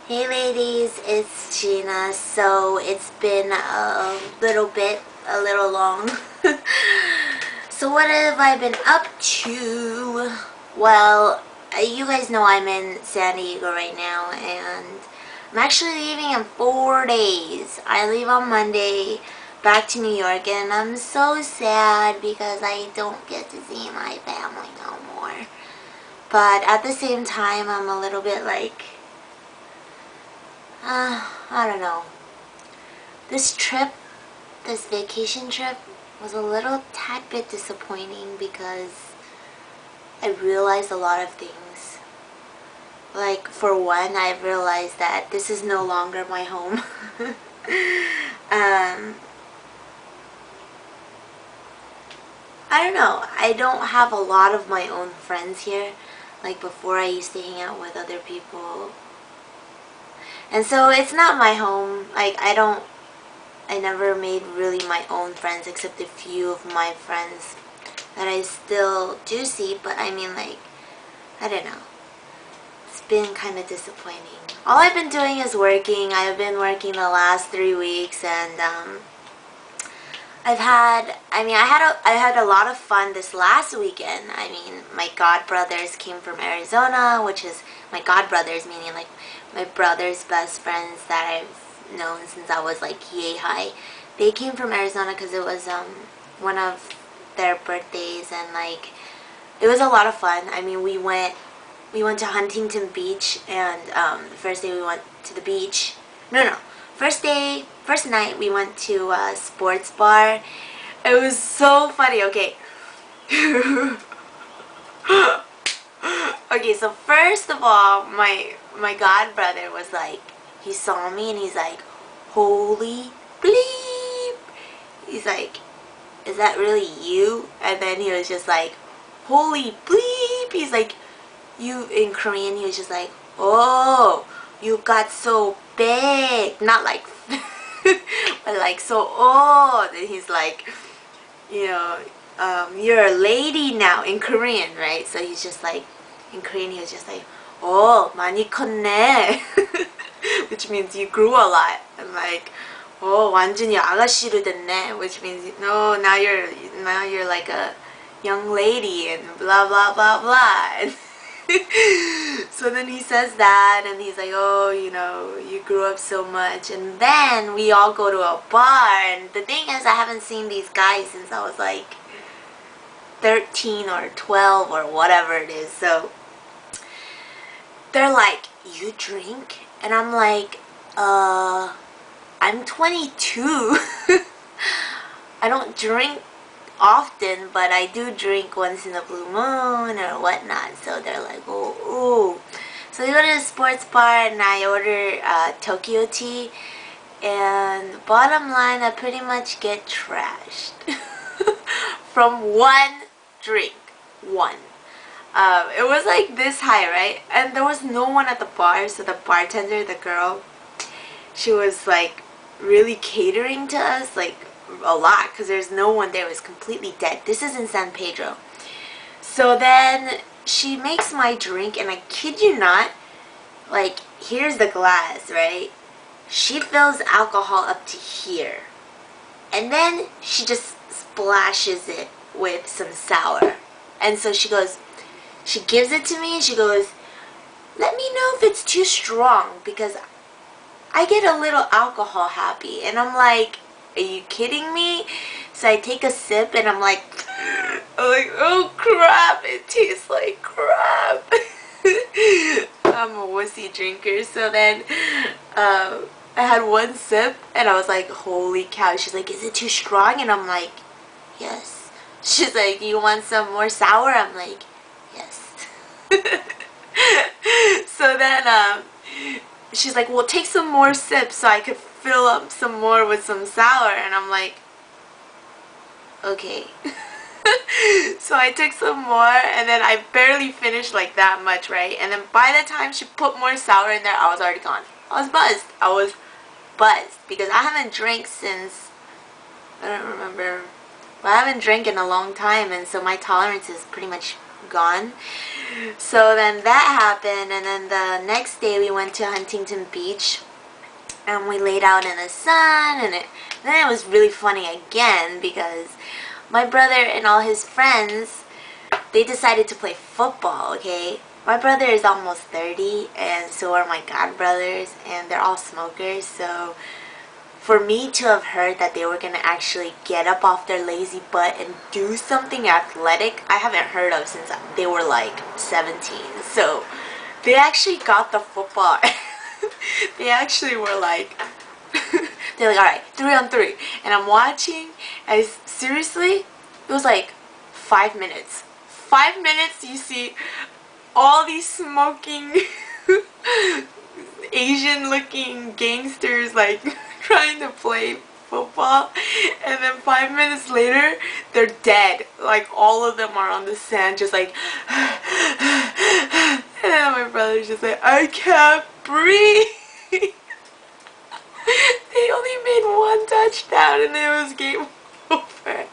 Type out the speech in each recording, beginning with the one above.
Hey ladies, it's Gina. So it's been a little long. So what have I been up to? Well, you guys know I'm in San Diego right now and I'm actually leaving in 4 days. I leave on Monday back to New York and I'm so sad because I don't get to see my family no more. But at the same time, I'm a little bit like, I don't know. This trip, this vacation trip, was a little tad bit disappointing because I realized a lot of things. Like, for one, I realized that this is no longer my home. um, I don't know. I don't have a lot of my own friends here. Like, before I used to hang out with other people. And so it's not my home. Like, I never made really my own friends except a few of my friends that I still do see, but I mean, like, I don't know. It's been kind of disappointing. All I've been doing is working. I've been working the last 3 weeks and I had a lot of fun this last weekend. I mean, my godbrothers came from Arizona, which is my godbrothers, meaning like my brother's best friends that I've known since I was like yay high. They came from Arizona because it was one of their birthdays and like it was a lot of fun. I mean, we went to Huntington Beach and the first day we went to the beach. No. First night we went to a sports bar. It was so funny. Okay. Okay, so first of all, my god brother was like, he saw me and he's like, holy bleep. He's like, is that really you? And then he was just like, holy bleep. He's like, you in Korean, he was just like, oh, you got so big. Not like, but like so old. And he's like, you know, you're a lady now in Korean, right? So he's just like, in Korean, he was just like, oh, 많이 컸네. Which means you grew a lot. And like, oh, 완전히 아가씨로 됐네. Which means, no, now you're like a young lady and blah, blah, blah, blah. So then he says that and he's like, oh, you grew up so much. And then we all go to a bar and the thing is I haven't seen these guys since I was like 13 or 12 or whatever it is. So they're like, you drink? And I'm like, I'm 22. I don't drink often, but I do drink once in a blue moon or whatnot. So they're like, oh, ooh. So we go to the sports bar and I order Tokyo tea. And bottom line, I pretty much get trashed from one drink. One. It was like this high, right? And there was no one at the bar, so the bartender, the girl, she was like really catering to us, like a lot, because there's no one there. It was completely dead. This is in San Pedro. So then she makes my drink, and I kid you not, like, here's the glass, right? She fills alcohol up to here. And then she just splashes it with some sour. And so she goes, she gives it to me and she goes, let me know if it's too strong because I get a little alcohol happy. And I'm like, are you kidding me? So I take a sip and I'm like, oh crap, it tastes like crap. I'm a wussy drinker. So then I had one sip and I was like, holy cow. She's like, is it too strong? And I'm like, yes. She's like, you want some more sour? I'm like, yes. So then she's like, well, take some more sips so I could fill up some more with some sour. And I'm like, okay. So I took some more and then I barely finished like that much, right? And then by the time she put more sour in there, I was already gone. I was buzzed because I haven't drank since, I don't remember, but I haven't drank in a long time, and so my tolerance is pretty much gone. So then that happened, and then the next day we went to Huntington Beach, and we laid out in the sun, and then it was really funny again because my brother and all his friends, they decided to play football, okay? My brother is almost 30, and so are my god brothers, and they're all smokers, so for me to have heard that they were going to actually get up off their lazy butt and do something athletic, I haven't heard of since they were like 17. So they actually got the football. They actually were like, they're like, alright, 3-on-3. And I'm watching, and seriously, it was like 5 minutes. 5 minutes, you see all these smoking Asian looking gangsters like trying to play football, and then 5 minutes later they're dead. Like all of them are on the sand just like and then my brother's just like, I can't breathe. They only made one touchdown and it was game over.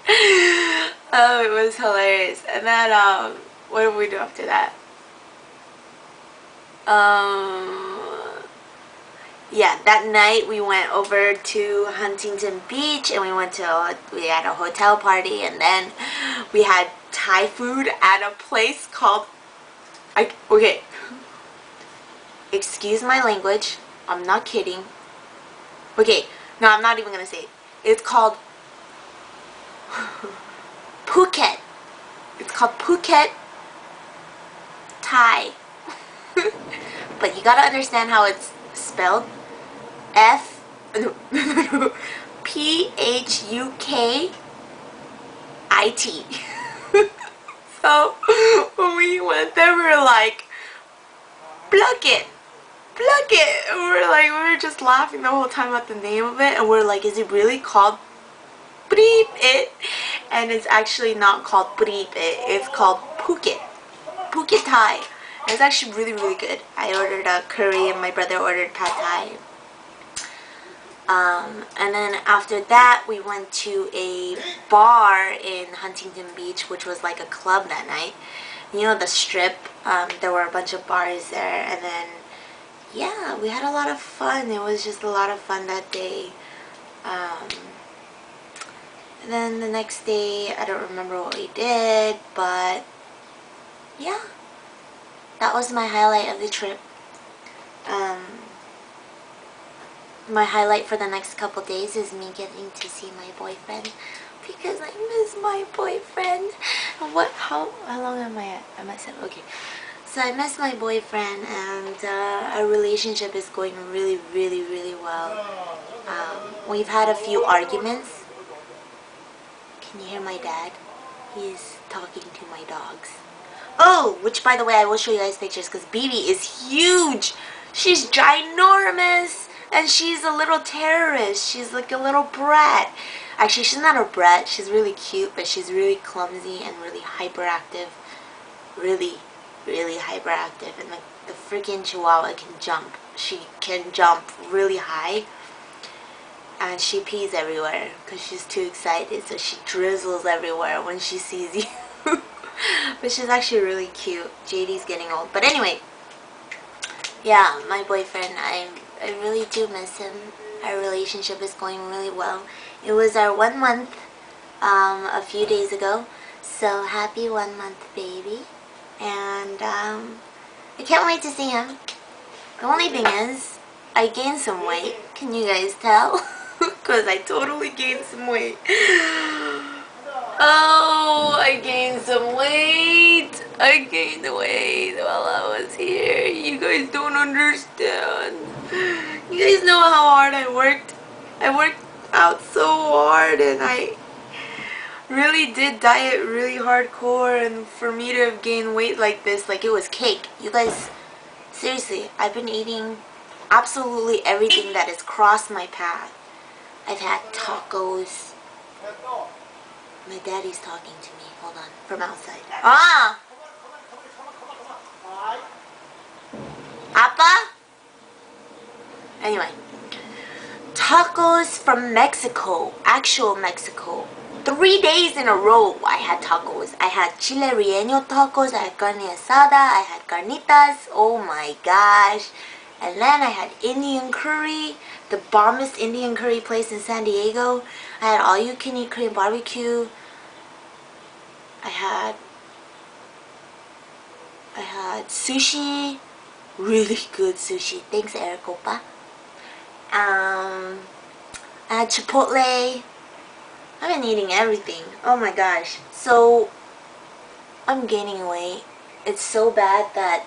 Oh, it was hilarious. And then what did we do after that? Yeah, that night we went over to Huntington Beach, and we had a hotel party, and then we had Thai food at a place called, okay, excuse my language, I'm not kidding. Okay, no, I'm not even gonna say it. It's called Phuket. It's called Phuket Thai. But you gotta understand how it's spelled. Phukit. So when we went there, we were like, plug it. And we were just laughing the whole time at the name of it, and we're like, is it really called Preep It? And it's actually not called Preep It. It's called Phuket Thai. And it's actually really, really good. I ordered a curry, and my brother ordered pad thai. And then after that, we went to a bar in Huntington Beach, which was like a club that night. You know, the Strip, there were a bunch of bars there, and then, yeah, we had a lot of fun. It was just a lot of fun that day. And then the next day, I don't remember what we did, but, yeah, that was my highlight of the trip. My highlight for the next couple days is me getting to see my boyfriend, because I miss my boyfriend. How long am I at? I'm at 7. Okay, so I miss my boyfriend, and our relationship is going really, really, really well. We've had a few arguments. Can you hear my dad? He's talking to my dogs. Oh, which by the way, I will show you guys pictures, because BB is huge. She's ginormous. And she's a little terrorist. She's like a little brat. Actually, she's not a brat. She's really cute, but she's really clumsy and really hyperactive. Really, really hyperactive. And like the freaking Chihuahua can jump. She can jump really high. And she pees everywhere because she's too excited. So she drizzles everywhere when she sees you. But she's actually really cute. JD's getting old. But anyway, yeah, my boyfriend, I really do miss him. Our relationship is going really well. It was our 1 month a few days ago. So happy 1 month, baby. And I can't wait to see him. The only thing is, I gained some weight. Can you guys tell? Because I totally gained some weight. Oh, I gained some weight. I gained weight while I was here. You guys don't understand. You guys know how hard I worked. I worked out so hard, and I really did diet really hardcore, and for me to have gained weight like this, like it was cake. You guys, seriously, I've been eating absolutely everything that has crossed my path. I've had tacos. My daddy's talking to me. Hold on. From outside. Ah! Appa? Anyway. Tacos from Mexico. Actual Mexico. 3 days in a row I had tacos. I had chile relleno tacos, I had carne asada, I had carnitas, oh my gosh. And then I had Indian curry, the bombest Indian curry place in San Diego. I had all you can eat Korean barbecue. I had sushi, really good sushi. Thanks, Eric Opa. I had Chipotle. I've been eating everything. Oh my gosh. So, I'm gaining weight. It's so bad that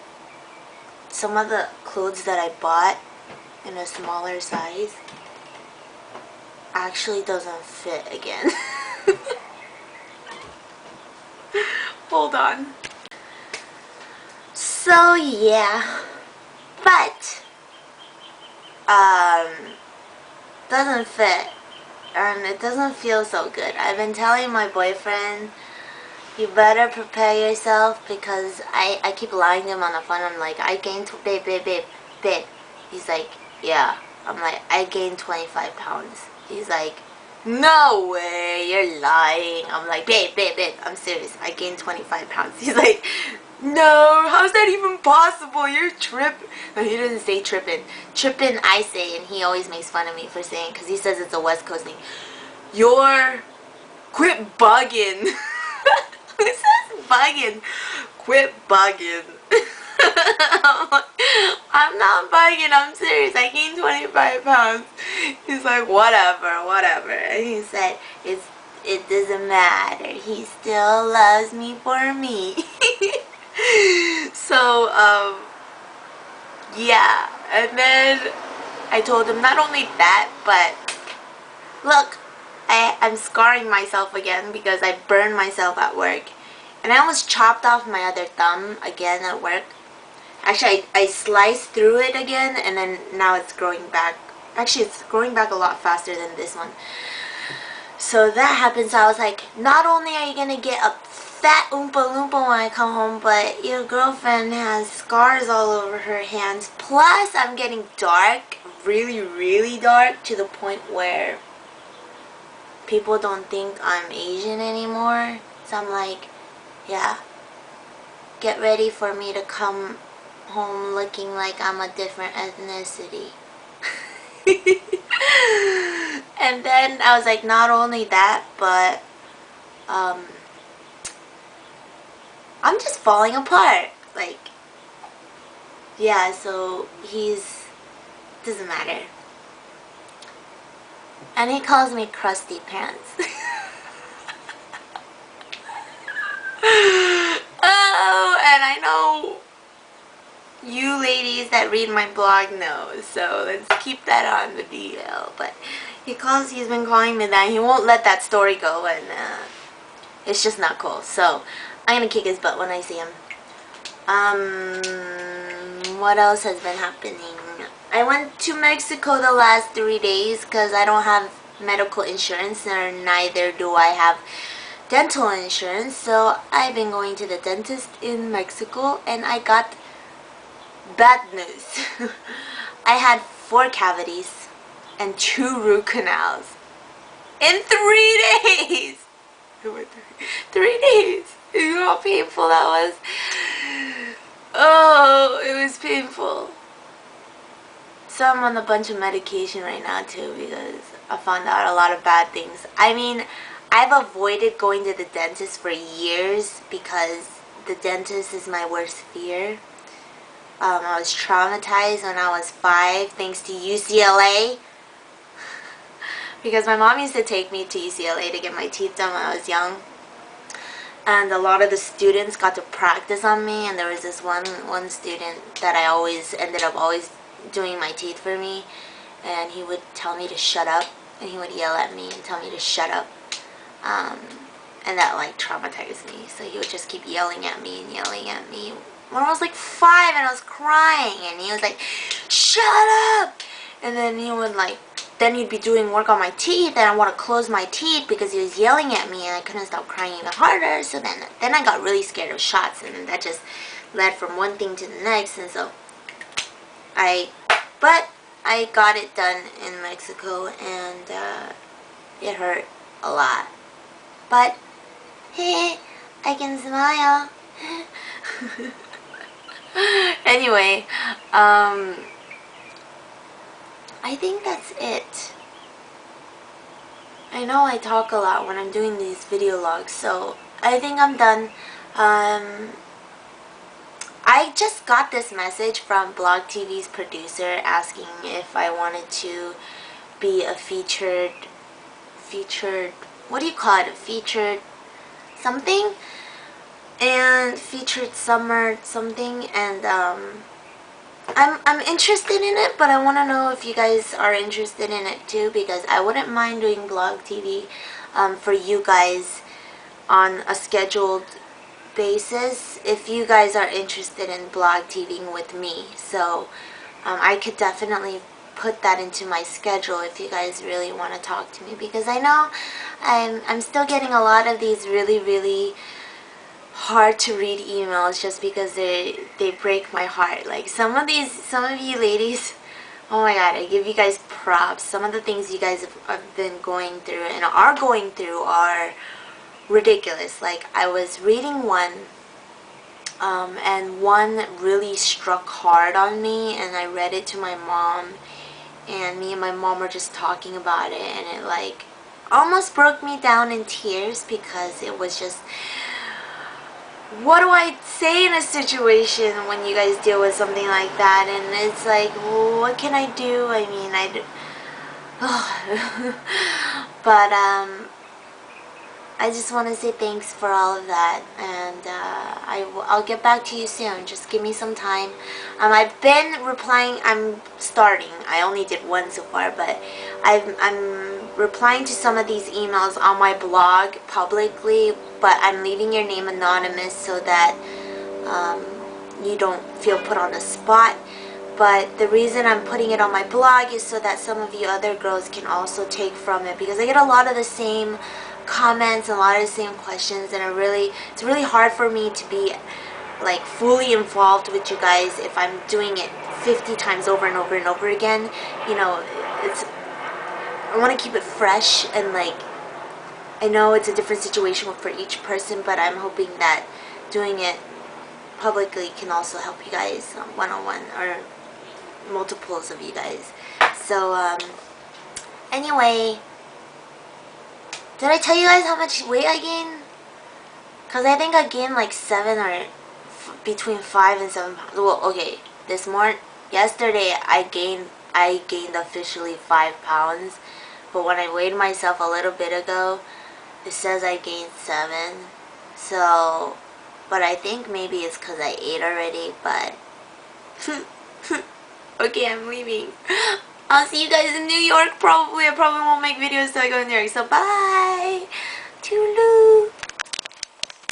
some of the clothes that I bought in a smaller size actually doesn't fit again. Hold on. So, yeah. But, doesn't fit. And it doesn't feel so good. I've been telling my boyfriend, you better prepare yourself, because I keep lying to him on the phone. I'm like, I gained, babe. He's like, yeah. I'm like, I gained 25 pounds. He's like, no way, you're lying. I'm like, babe, I'm serious. I gained 25 pounds. He's like, no, how's that even possible? You're tripping. No, he doesn't say tripping. Tripping, I say, and he always makes fun of me for saying, because he says it's a West Coast thing. Quit bugging. Who says bugging? Quit bugging. I'm not bugging, I'm serious. I gained 25 pounds. He's like, whatever. And he said, it doesn't matter. He still loves me for me. So, yeah. And then I told him not only that, but look, I'm scarring myself again because I burned myself at work. And I almost chopped off my other thumb again at work. Actually, I sliced through it again, and then now it's growing back. Actually, it's growing back a lot faster than this one. So that happened. So I was like, not only are you going to get a fat Oompa Loompa when I come home, but your girlfriend has scars all over her hands. Plus, I'm getting dark, really dark, to the point where people don't think I'm Asian anymore. So I'm like, yeah, get ready for me to come home looking like I'm a different ethnicity. And then I was like, not only that, but I'm just falling apart. Like, yeah, so doesn't matter. And he calls me crusty pants. Oh, and I know you ladies that read my blog know, so let's keep that on the DL. But he's been calling me that. He won't let that story go, and it's just not cool. So I'm gonna kick his butt when I see him. What else has been happening? I went to Mexico the last 3 days because I don't have medical insurance, or neither do I have dental insurance. So I've been going to the dentist in Mexico, and I got bad news. I had 4 cavities and 2 root canals in 3 days. 3 days. You know how painful that was? Oh, it was painful. So I'm on a bunch of medication right now too, because I found out a lot of bad things. I mean, I've avoided going to the dentist for years because the dentist is my worst fear. I was traumatized when I was 5 thanks to UCLA. Because my mom used to take me to UCLA to get my teeth done when I was young. And a lot of the students got to practice on me, and there was this one student that I always ended up doing my teeth for me, and he would tell me to shut up, and he would yell at me and tell me to shut up. And that like traumatized me. So he would just keep yelling at me when I was like 5 and I was crying, and he was like, shut up! And then he would like, then he'd be doing work on my teeth, and I want to close my teeth because he was yelling at me, and I couldn't stop crying even harder. So then I got really scared of shots, and that just led from one thing to the next. And so but I got it done in Mexico, and it hurt a lot. but hey, I can smile. Anyway, I think that's it. I know I talk a lot when I'm doing these video logs, so I think I'm done. I just got this message from Blog TV's producer asking if I wanted to be a featured, what do you call it? Featured something? And featured summer something, and I'm interested in it, but I want to know if you guys are interested in it too, because I wouldn't mind doing Blog TV for you guys on a scheduled basis if you guys are interested in Blog TVing with me. So I could definitely put that into my schedule if you guys really want to talk to me, because I know I'm still getting a lot of these really hard to read emails just because they break my heart. Like some of you ladies, oh my god, I give you guys props. Some of the things you guys have been going through and are going through are ridiculous. Like I was reading one and one really struck hard on me, and I read it to my mom, and me and my mom were just talking about it, and it like almost broke me down in tears, because it was just, what do I say in a situation when you guys deal with something like that? And it's like, well, what can I do? I mean, but I just want to say thanks for all of that, and I'll get back to you soon. Just give me some time. I've been replying. I'm starting. I only did one so far, but I'm replying to some of these emails on my blog publicly, but I'm leaving your name anonymous so that you don't feel put on the spot. But the reason I'm putting it on my blog is so that some of you other girls can also take from it, because I get a lot of the same comments and a lot of the same questions, and it's really hard for me to be like fully involved with you guys if I'm doing it 50 times over and over and over again. You know, I want to keep it fresh, and like I know it's a different situation for each person, but I'm hoping that doing it publicly can also help you guys one-on-one, or multiples of you guys. So anyway, did I tell you guys how much weight I gained? Because I think I gained like 7 or between 5 and 7 pounds. Well, okay, yesterday I gained officially 5 pounds, but when I weighed myself a little bit ago, it says I gained 7. So, but I think maybe it's because I ate already, but okay, I'm leaving. I'll see you guys in New York probably. I probably won't make videos till I go to New York, so bye!